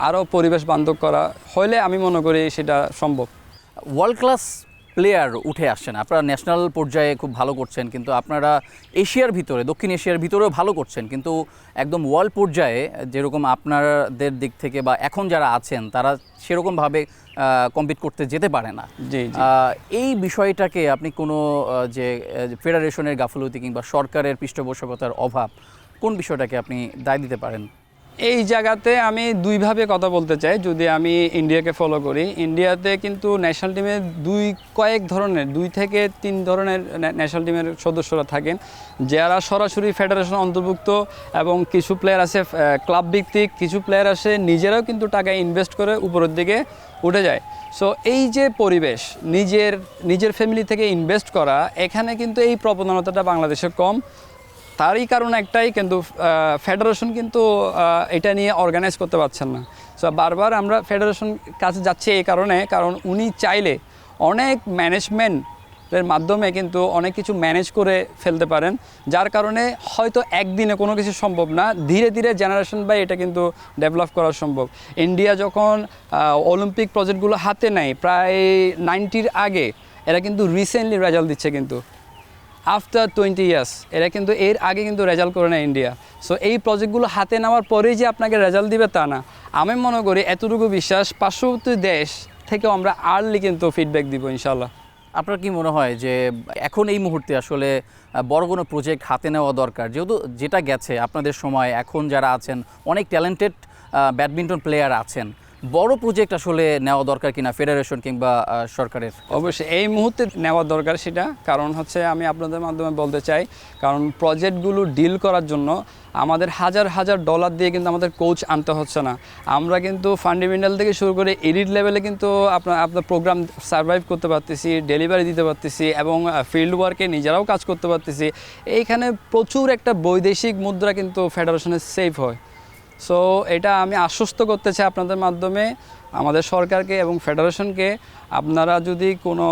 আরও পরিবেশ বান্ধব করা হলে আমি মনে করি সেটা সম্ভব। ওয়ার্ল্ড ক্লাস প্লেয়ার উঠে আসছেন, আপনারা ন্যাশনাল পর্যায়ে খুব ভালো করছেন, কিন্তু আপনারা এশিয়ার ভিতরে, দক্ষিণ এশিয়ার ভিতরেও ভালো করছেন, কিন্তু একদম ওয়ার্ল্ড পর্যায়ে যেরকম আপনাদের দিক থেকে বা এখন যারা আছেন তারা সেরকমভাবে কম্পিট করতে যেতে পারে না। এই বিষয়টাকে আপনি কোনো যে ফেডারেশনের গাফিলতি কিংবা সরকারের পৃষ্ঠপোষকতার অভাব, কোন বিষয়টাকে আপনি দায় দিতে পারেন? এই জায়গাতে আমি দুইভাবে কথা বলতে চাই। যদি আমি ইন্ডিয়াকে ফলো করি, ইন্ডিয়াতে কিন্তু ন্যাশনাল টিমে 2 থেকে 3 ধরনের ন্যাশনাল টিমের সদস্যরা থাকেন, যারা সরাসরি ফেডারেশন অন্তর্ভুক্ত, এবং কিছু প্লেয়ার আছে ক্লাব ভিত্তিক, কিছু প্লেয়ার আছে নিজেরাও কিন্তু টাকা ইনভেস্ট করে উপরের দিকে উঠে যায়। সো এই যে পরিবেশ, নিজের ফ্যামিলি থেকে ইনভেস্ট করা, এখানে কিন্তু এই প্রবণতাটা বাংলাদেশে কম। তারই কারণ একটাই, কিন্তু ফেডারেশন কিন্তু এটা নিয়ে অর্গানাইজ করতে পারছেন না। সো বারবার আমরা ফেডারেশন কাছে যাচ্ছি এই কারণ উনি চাইলে অনেক ম্যানেজমেন্টের মাধ্যমে কিন্তু অনেক কিছু ম্যানেজ করে ফেলতে পারেন, যার কারণে হয়তো একদিনে কোনো কিছু সম্ভব না, ধীরে ধীরে জেনারেশন বাই এটা কিন্তু ডেভেলপ করা সম্ভব। ইন্ডিয়া যখন অলিম্পিক প্রজেক্টগুলো হাতে নেয় প্রায় 90-র আগে, এরা কিন্তু রিসেন্টলি রেজাল্ট দিচ্ছে, কিন্তু আফটার 20 ইয়ার্স এরা কিন্তু এর আগে কিন্তু রেজাল্ট করে না ইন্ডিয়া। সো এই প্রজেক্টগুলো হাতে নেওয়ার পরেই যে আপনাকে রেজাল্ট দিবে তা না। আমি মনে করি এতটুকু বিশ্বাস, পার্শ্ববর্তী দেশ থেকেও আমরা আর্লি কিন্তু ফিডব্যাক দিব ইনশাল্লাহ। আপনার কি মনে হয় যে এখন এই মুহূর্তে আসলে বড় কোনো প্রজেক্ট হাতে নেওয়া দরকার, যেহেতু যেটা গেছে আপনাদের সময়, এখন যারা আছেন অনেক ট্যালেন্টেড ব্যাডমিন্টন প্লেয়ার আছেন, বড় প্রজেক্ট আসলে নেওয়া দরকার কিনা ফেডারেশন কিংবা সরকারের? অবশ্যই এই মুহূর্তে নেওয়া দরকার সেটা, কারণ হচ্ছে আমি আপনাদের মাধ্যমে বলতে চাই, কারণ প্রজেক্টগুলো ডিল করার জন্য আমাদের হাজার হাজার ডলার দিয়ে কিন্তু আমাদের কোচ আনতে হচ্ছে না। আমরা কিন্তু ফান্ডামেন্টাল থেকে শুরু করে এলিট লেভেলে কিন্তু আপনার প্রোগ্রাম সার্ভাইভ করতে পারতেছি, ডেলিভারি দিতে পারতেছি এবং ফিল্ড ওয়ার্কে নিজেরাও কাজ করতে পারতেছি। এইখানে প্রচুর একটা বৈদেশিক মুদ্রা কিন্তু ফেডারেশনের সেভ হয়। সো এটা আমি আশ্বস্ত করতে চাই আপনাদের মাধ্যমে আমাদের সরকারকে এবং ফেডারেশনকে, আপনারা যদি কোনো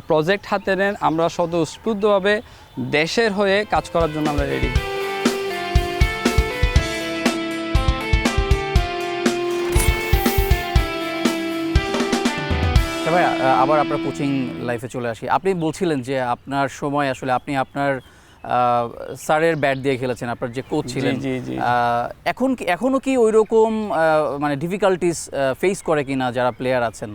প্রজেক্ট হাতে নেন, আমরা স্বতঃস্ফূর্তভাবে দেশের হয়ে কাজ করার জন্য আমরা রেডি। ভাই আবার আপনার কোচিং লাইফে চলে আসি। আপনি বলছিলেন যে আপনার সময় আসলে আপনি আপনার স্যারের ব্যাট দিয়ে খেলেছেন, আপনার যে কোচ ছিলেন। এখনও কি ওই রকম মানে ডিফিকাল্টিস ফেস করে কিনা যারা প্লেয়ার আছেন?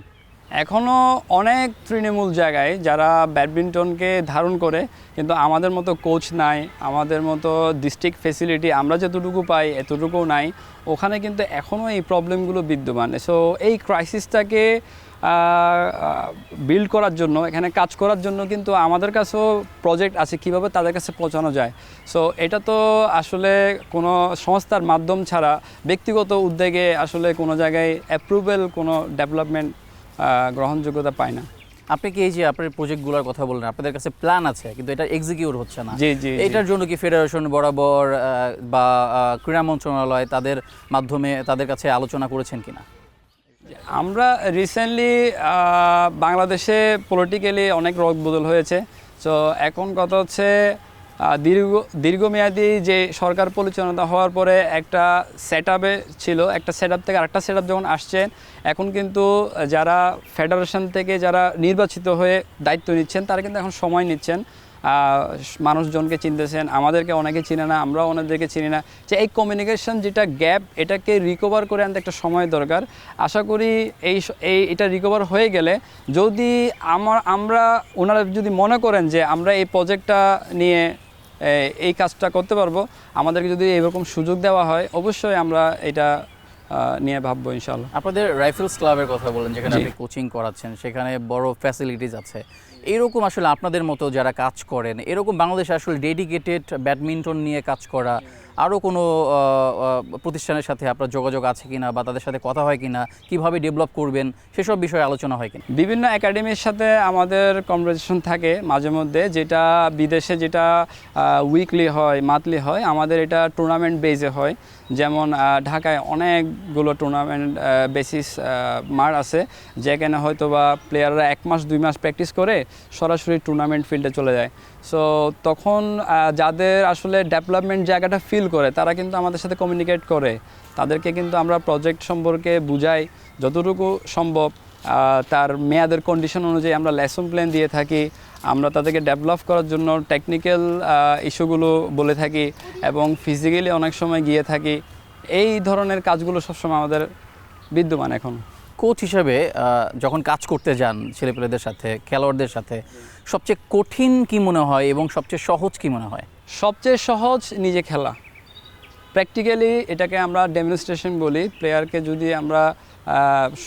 এখনও অনেক তৃণমূল জায়গায় যারা ব্যাডমিন্টনকে ধারণ করে, কিন্তু আমাদের মতো কোচ নাই, আমাদের মতো ডিস্ট্রিক্ট ফেসিলিটি আমরা যতটুকু পাই এতটুকুও নাই। ওখানে কিন্তু এখনও এই প্রবলেমগুলো বিদ্যমান। সো এই ক্রাইসিসটাকে বিল্ড করার জন্য, এখানে কাজ করার জন্য কিন্তু আমাদের কাছেও প্রজেক্ট আছে কীভাবে তাদের কাছে পৌঁছানো যায়। সো এটা তো আসলে কোনো সংস্থার মাধ্যম ছাড়া ব্যক্তিগত উদ্যোগে আসলে কোনো জায়গায় অ্যাপ্রুভেল কোনো ডেভেলপমেন্ট গ্রহণযোগ্যতা পায় না। আপনি কি এই যে আপনার প্রজেক্টগুলোর কথা বললেন, আপনাদের কাছে প্ল্যান আছে কিন্তু এটা এক্সিকিউট হচ্ছে না, জি জি, এটার জন্য কি ফেডারেশন বরাবর বা ক্রীড়া মন্ত্রণালয় তাদের মাধ্যমে তাদের কাছে আলোচনা করেছেন কিনা? আমরা রিসেন্টলি বাংলাদেশে পলিটিক্যালি অনেক রদবদল হয়েছে। সো এখন কথা হচ্ছে দীর্ঘমেয়াদী যে সরকার পরিচালনা হওয়ার পরে একটা সেট আপে ছিল, একটা সেট আপ থেকে আরেকটা সেট আপ যখন আসছেন, এখন কিন্তু যারা ফেডারেশন থেকে যারা নির্বাচিত হয়ে দায়িত্ব নিচ্ছেন তারা কিন্তু এখন সময় নিচ্ছেন, মানুষজনকে চিনতেছেন, আমাদেরকে অনেকে চিনে না, আমরাও অনেকদেরকে চিনি না। যে এই কমিউনিকেশন যেটা গ্যাপ, এটাকে রিকভার করে আনতে একটা সময় দরকার। আশা করি এটা রিকভার হয়ে গেলে যদি আমরা ওনারা যদি মনে করেন যে আমরা এই প্রজেক্টটা নিয়ে এই কাজটা করতে পারবো, আমাদেরকে যদি এরকম সুযোগ দেওয়া হয়, অবশ্যই আমরা এটা নিয়ে ভাববো ইনশাআল্লাহ। আপনাদের রাইফেলস ক্লাবের কথা বলেন, যেখানে আপনি কোচিং করাচ্ছেন, সেখানে বড় ফ্যাসিলিটিস আছে। এরকম আসলে আপনাদের মতো যারা কাজ করেন, এরকম বাংলাদেশে আসলে ডেডিকেটেড ব্যাডমিন্টন নিয়ে কাজ করা আরও কোনো প্রতিষ্ঠানের সাথে আপনার যোগাযোগ আছে কিনা, বা তাদের সাথে কথা হয় কিনা, কিভাবে ডেভেলপ করবেন সেসব বিষয়ে আলোচনা হয় কিনা? বিভিন্ন একাডেমির সাথে আমাদের কনভারসেশন থাকে মাঝে মধ্যে, যেটা বিদেশে যেটা উইকলি হয়, মান্থলি হয়, আমাদের এটা টুর্নামেন্ট বেসে হয়। যেমন ঢাকায় অনেকগুলো টুর্নামেন্ট বেসিস মাঠ আছে, যেখানে হয়তো বা প্লেয়াররা 1 মাস 2 মাস প্র্যাকটিস করে সরাসরি টুর্নামেন্ট ফিল্ডে চলে যায়। সো তখন যাদের আসলে ডেভেলপমেন্ট জায়গাটা ফিল করে তারা কিন্তু আমাদের সাথে কমিউনিকেট করে, তাদেরকে কিন্তু আমরা প্রজেক্ট সম্পর্কে বুঝাই যতটুকু সম্ভব। তার মেয়াদের কন্ডিশন অনুযায়ী আমরা লেসন প্ল্যান দিয়ে থাকি, আমরা তাদেরকে ডেভেলপ করার জন্য টেকনিক্যাল ইস্যুগুলো বলে থাকি এবং ফিজিক্যালি অনেক সময় গিয়ে থাকি। এই ধরনের কাজগুলো সবসময় আমাদের বিদ্যমান। এখন কোচ হিসেবে যখন কাজ করতে যান ছেলেপেলেদের সাথে, খেলোয়াড়দের সাথে, সবচেয়ে কঠিন কি মনে হয় এবং সবচেয়ে সহজ কি মনে হয়? সবচেয়ে সহজ নিজে খেলা, প্র্যাকটিক্যালি এটাকে আমরা ডেমনস্ট্রেশন বলি। প্লেয়ারকে যদি আমরা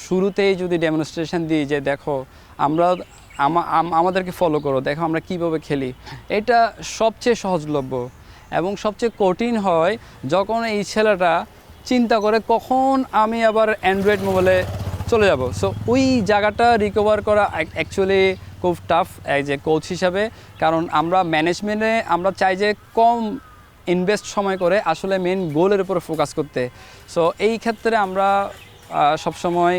শুরুতেই যদি ডেমনস্ট্রেশন দিই যে দেখো আমাদেরকে ফলো করো, দেখো আমরা কীভাবে খেলি, এটা সবচেয়ে সহজলভ্য। এবং সবচেয়ে কঠিন হয় যখন এই ছেলেটা চিন্তা করে কখন আমি আবার অ্যান্ড্রয়েড মোবাইলে চলে যাব। সো ওই জায়গাটা রিকভার করা অ্যাকচুয়ালি খুব টাফ এই যে কোচ হিসাবে, কারণ আমরা ম্যানেজমেন্টে আমরা চাই যে কম ইনভেস্ট সময় করে আসলে মেন গোলের উপর ফোকাস করতে। সো এই ক্ষেত্রে আমরা সবসময়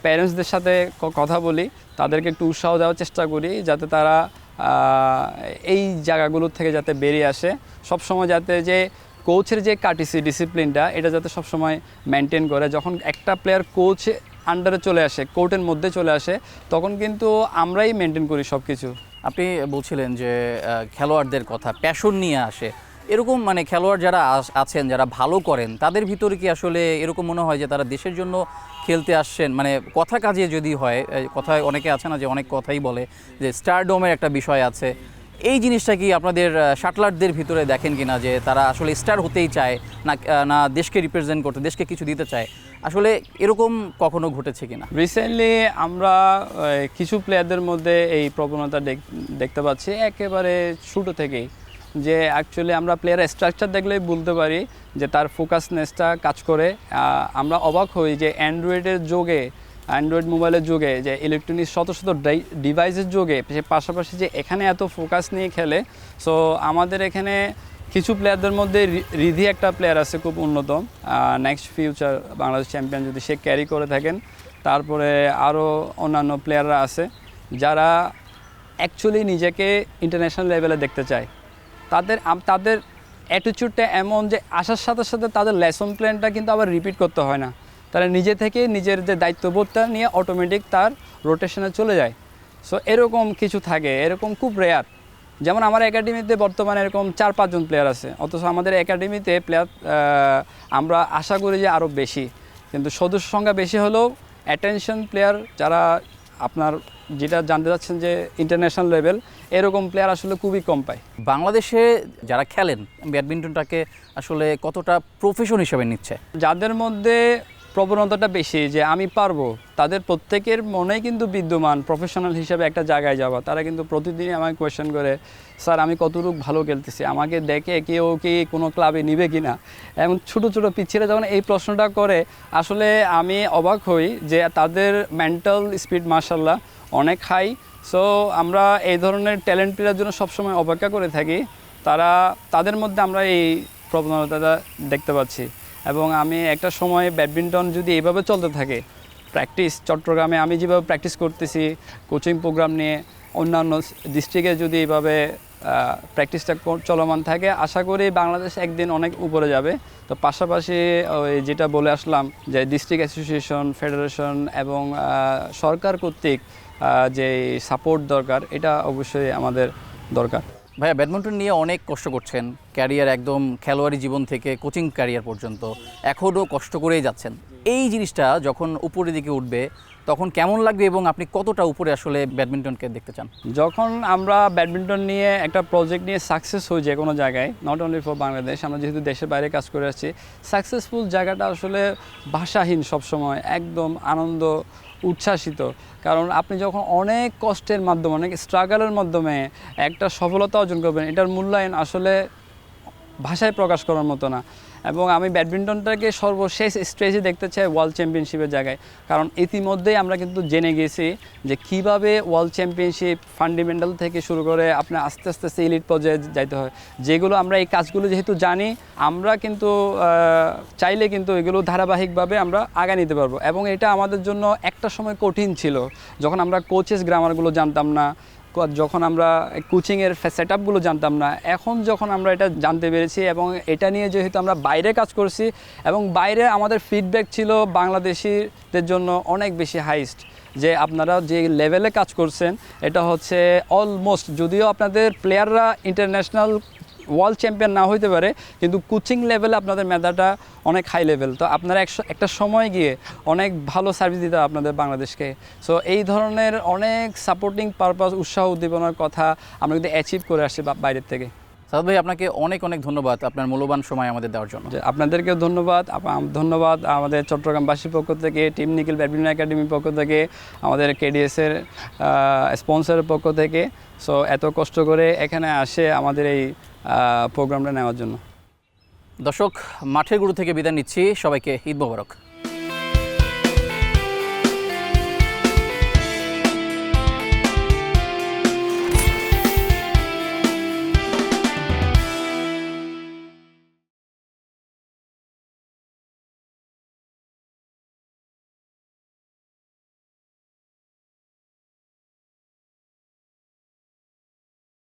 প্যারেন্টসদের সাথে কথা বলি, তাদেরকে একটু উৎসাহ দেওয়ার চেষ্টা করি যাতে তারা এই জায়গাগুলোর থেকে যাতে বেরিয়ে আসে, সবসময় যাতে যে কোচের যে কাটিসি ডিসিপ্লিনটা এটা যাতে সবসময় মেনটেন করে। যখন একটা প্লেয়ার কোচ আন্ডারে চলে আসে, কোর্টের মধ্যে চলে আসে, তখন কিন্তু আমরাই মেনটেন করি সব কিছু। আপনি বলছিলেন যে খেলোয়াড়দের কথা প্যাশন নিয়ে আসে, এরকম মানে খেলোয়াড় যারা আছেন, যারা ভালো করেন, তাদের ভিতরে কি আসলে এরকম মনে হয় যে তারা দেশের জন্য খেলতে আসছেন? মানে কথা কাজে যদি হয়, কথায় অনেকে আছে না যে অনেক কথাই বলে যে স্টারডমের একটা বিষয় আছে, এই জিনিসটা কি আপনাদের শাটলারদের ভিতরে দেখেন কিনা যে তারা আসলে স্টার হতেই চায় না, না দেশকে রিপ্রেজেন্ট করতে, দেশকে কিছু দিতে চায়? আসলে এরকম কখনো ঘটেছে কিনা? রিসেন্টলি আমরা কিছু প্লেয়ারদের মধ্যে এই প্রবণতা দেখতে পাচ্ছি একেবারে ছোটো থেকেই, যে অ্যাকচুয়ালি আমরা প্লেয়ারের স্ট্রাকচার দেখলেই বলতে পারি যে তার ফোকাসনেসটা কাজ করে। আমরা অবাক হই যে অ্যান্ড্রয়েড মোবাইলের যুগে, যে ইলেকট্রনিক শত শত ডিভাইসের যুগে, সে পাশাপাশি যে এখানে এত ফোকাস নিয়ে খেলে। সো আমাদের এখানে কিছু প্লেয়ারদের মধ্যে রিধি একটা প্লেয়ার আছে খুব উন্নত, নেক্সট ফিউচার বাংলাদেশ চ্যাম্পিয়ন যদি সে ক্যারি করে থাকেন। তারপরে আরও অন্যান্য প্লেয়াররা আছে যারা অ্যাকচুয়ালি নিজেকে ইন্টারন্যাশনাল লেভেলে দেখতে চায়। তাদের অ্যাটিটিউডটা এমন যে আসার সাথে সাথে তাদের লেসন প্ল্যানটা কিন্তু আবার রিপিট করতে হয় না, তারা নিজে থেকে নিজের যে দায়িত্ববোধটা নিয়ে অটোমেটিক তার রোটেশনে চলে যায়। সো এরকম কিছু থাকে, এরকম খুব রেয়ার। যেমন আমার একাডেমিতে বর্তমানে এরকম 4-5 জন প্লেয়ার আছে, অথচ আমাদের একাডেমিতে প্লেয়ার আমরা আশা করি যে আরও বেশি, কিন্তু সদস্য সংখ্যা বেশি হলেও অ্যাটেনশন প্লেয়ার যারা আপনার যেটা জানতে চাচ্ছেন যে ইন্টারন্যাশনাল লেভেল, এরকম প্লেয়ার আসলে খুবই কম পায়। বাংলাদেশে যারা খেলেন ব্যাডমিন্টনটাকে আসলে কতটা প্রফেশন হিসেবে নিচ্ছে? যাদের মধ্যে প্রবণতাটা বেশি যে আমি পারবো, তাদের প্রত্যেকের মনেই কিন্তু বিদ্যমান প্রফেশনাল হিসেবে একটা জায়গায় যাওয়া। তারা কিন্তু প্রতিদিনই আমাকে কোয়েশ্চেন করে, স্যার আমি কতটুকু ভালো খেলতেছি, আমাকে দেখে কেউ কি কোনো ক্লাবে নিবে কি না। এবং ছোটো ছোটো পিচ্ছিরা যখন এই প্রশ্নটা করে, আসলে আমি অবাক হই যে তাদের মেন্টাল স্পিড মাশাআল্লাহ অনেক হাই। সো আমরা এই ধরনের ট্যালেন্ট প্লেয়ারের জন্য সবসময় অপেক্ষা করে থাকি। তাদের মধ্যে আমরা এই প্রবণতাটা দেখতে পাচ্ছি। এবং আমি একটা সময় ব্যাডমিন্টন যদি এইভাবে চলতে থাকে, প্র্যাকটিস চট্টগ্রামে আমি যেভাবে প্র্যাকটিস করতেছি কোচিং প্রোগ্রাম নিয়ে, অন্যান্য ডিস্ট্রিক্টে যদি এইভাবে প্র্যাকটিসটা চলমান থাকে, আশা করি বাংলাদেশ একদিন অনেক উপরে যাবে। তো পাশাপাশি ওই যেটা বলে আসলাম যে ডিস্ট্রিক্ট অ্যাসোসিয়েশন, ফেডারেশন এবং সরকার কর্তৃক যে সাপোর্ট দরকার, এটা অবশ্যই আমাদের দরকার। ভাইয়া, ব্যাডমিন্টন নিয়ে অনেক কষ্ট করছেন, ক্যারিয়ার একদম খেলোয়াড়ি জীবন থেকে কোচিং ক্যারিয়ার পর্যন্ত এখনও কষ্ট করেই যাচ্ছেন। এই জিনিসটা যখন উপরের দিকে উঠবে তখন কেমন লাগবে এবং আপনি কতটা উপরে আসলে ব্যাডমিন্টনকে দেখতে চান? যখন আমরা ব্যাডমিন্টন নিয়ে একটা প্রজেক্ট নিয়ে সাকসেস হই যে কোনো জায়গায়, নট অনলি ফর বাংলাদেশ, আমরা যেহেতু দেশের বাইরে কাজ করে আসছি, সাকসেসফুল জায়গাটা আসলে ভাষাহীন, সবসময় একদম আনন্দ উচ্ছ্বাসিত। কারণ আপনি যখন অনেক কষ্টের মাধ্যমে, অনেক স্ট্রাগলের মাধ্যমে একটা সফলতা অর্জন করবেন, এটার মূল্যায়ন আসলে ভাষায় প্রকাশ করার মতো না। এবং আমি ব্যাডমিন্টনটাকে সর্বশেষ স্টেজে দেখতে চাই ওয়ার্ল্ড চ্যাম্পিয়নশিপের জায়গায়। কারণ ইতিমধ্যেই আমরা কিন্তু জেনে গেছি যে কিভাবে ওয়ার্ল্ড চ্যাম্পিয়নশিপ ফান্ডামেন্টাল থেকে শুরু করে আপনার আস্তে আস্তে এলিট পর্যায়ে যাইতে হয়, যেগুলো আমরা এই কাজগুলো যেহেতু জানি, আমরা কিন্তু চাইলে কিন্তু এগুলো ধারাবাহিকভাবে আমরা আগায় নিতে পারবো। এবং এটা আমাদের জন্য একটা সময় কঠিন ছিল, যখন আমরা কোচেস গ্রামারগুলো জানতাম না, যখন আমরা কোচিংয়ের সেট আপগুলো জানতাম না। এখন যখন আমরা এটা জানতে পেরেছি এবং এটা নিয়ে যেহেতু আমরা বাইরে কাজ করছি, এবং বাইরে আমাদের ফিডব্যাক ছিল বাংলাদেশিদের জন্য অনেক বেশি হাইস্ট, যে আপনারা যে লেভেলে কাজ করছেন এটা হচ্ছে অলমোস্ট, যদিও আপনাদের প্লেয়াররা ইন্টারন্যাশনাল ওয়ার্ল্ড চ্যাম্পিয়ন না হইতে পারে, কিন্তু কোচিং লেভেলে আপনাদের মেধাটা অনেক হাই লেভেল। তো আপনারা একটা সময় গিয়ে অনেক ভালো সার্ভিস দিতে আপনাদের বাংলাদেশকে। সো এই ধরনের অনেক সাপোর্টিং পারপাস, উৎসাহ উদ্দীপনার কথা আমরা কিন্তু অ্যাচিভ করে আসছি বাইরের থেকে। সাদ ভাই, আপনাকে অনেক অনেক ধন্যবাদ আপনার মূল্যবান সময় আমাদের দেওয়ার জন্য। আপনাদেরকেও ধন্যবাদ। ধন্যবাদ আমাদের চট্টগ্রামবাসীর পক্ষ থেকে, টিম নিখিল ব্যাডমিন্টন একাডেমির পক্ষ থেকে, আমাদের কেডিএসের স্পন্সরের পক্ষ থেকে। সো এত কষ্ট করে এখানে আসে আমাদের এই প্রোগ্রামটা নেওয়ার জন্য। দর্শক, মাঠের গুরু থেকে বিদায় নিচ্ছি, সবাইকে ঈদ মোবারক।